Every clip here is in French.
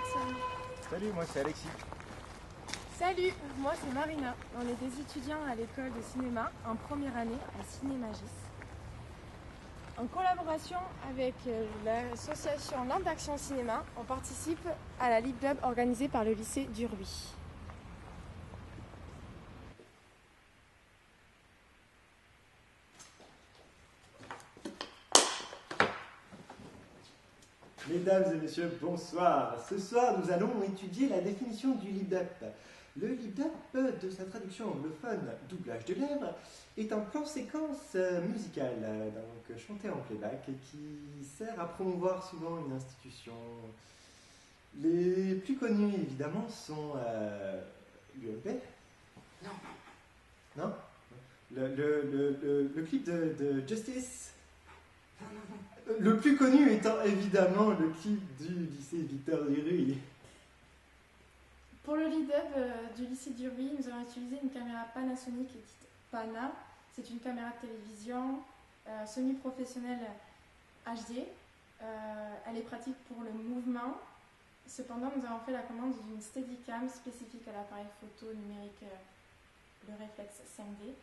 personne. Salut, moi c'est Alexis. Salut, moi c'est Marina. On est des étudiants à l'école de cinéma en première année à Cinémagis. En collaboration avec l'association Land d'Action Cinéma, on participe à la Lib Dub organisée par le lycée d'Urby. Mesdames et messieurs, bonsoir. Ce soir, nous allons étudier la définition du lip-dub. Le lip-dub, de sa traduction anglophone doublage de lèvres, est un plan-séquence musical, donc chanté en playback, qui sert à promouvoir souvent une institution. Les plus connus, évidemment, sont l'ULB. Non. Non. Le clip de Justice. Le plus connu étant évidemment le clip du lycée Victor Duruy. Pour le lead-up du lycée d'Urby, nous avons utilisé une caméra Panasonic dite Pana. C'est une caméra de télévision semi-professionnelle HD. Elle est pratique pour le mouvement. Cependant, nous avons fait la commande d'une Steadicam spécifique à l'appareil photo numérique, le Reflex 5D,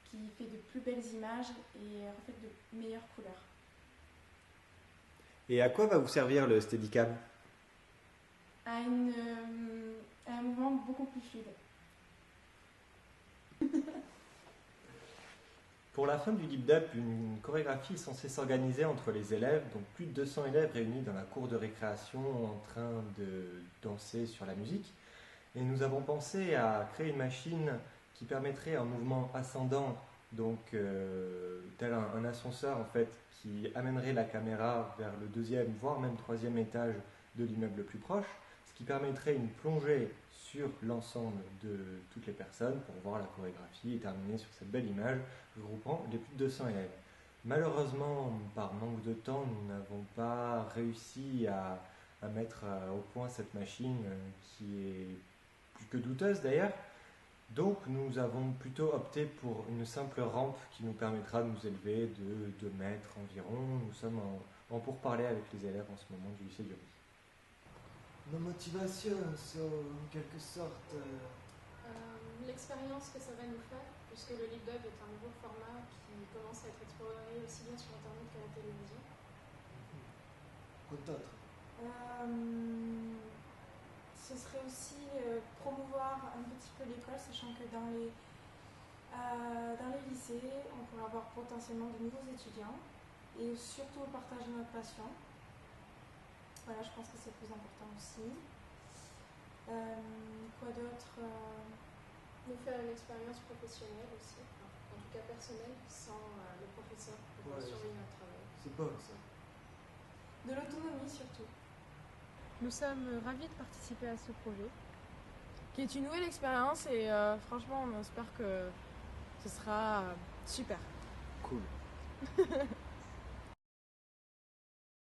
qui fait de plus belles images et reflète de meilleures couleurs. Et à quoi va vous servir le Steadicam ? À un mouvement beaucoup plus fluide. Pour la fin du lip-dub, une chorégraphie est censée s'organiser entre les élèves, donc plus de 200 élèves réunis dans la cour de récréation en train de danser sur la musique. Et nous avons pensé à créer une machine qui permettrait un mouvement ascendant, donc tel un ascenseur en fait, qui amènerait la caméra vers le deuxième, voire même troisième étage de l'immeuble le plus proche, ce qui permettrait une plongée sur l'ensemble de toutes les personnes pour voir la chorégraphie et terminer sur cette belle image regroupant les plus de 200 élèves. Malheureusement, par manque de temps, nous n'avons pas réussi à mettre au point cette machine qui est plus que douteuse d'ailleurs. Donc nous avons plutôt opté pour une simple rampe qui nous permettra de nous élever de 2 mètres environ. Nous sommes en pourparlers avec les élèves en ce moment du lycée d'Urby. Nos motivations sont en quelque sorte... L'expérience que ça va nous faire, puisque le lip-dub est un nouveau format qui commence à être exploré aussi bien sur Internet qu'à la télévision. Quoi d'autre ? Ce serait aussi promouvoir un petit peu l'école, sachant que dans les lycées, on pourrait avoir potentiellement de nouveaux étudiants et surtout partager notre passion. Voilà, je pense que c'est le plus important aussi. Quoi d'autre Nous faire une expérience professionnelle aussi, en tout cas personnelle, sans le professeur pour surveiller notre travail. C'est bon ça. De l'autonomie surtout. Nous sommes ravis de participer à ce projet. Qui est une nouvelle expérience et franchement on espère que ce sera super. Cool.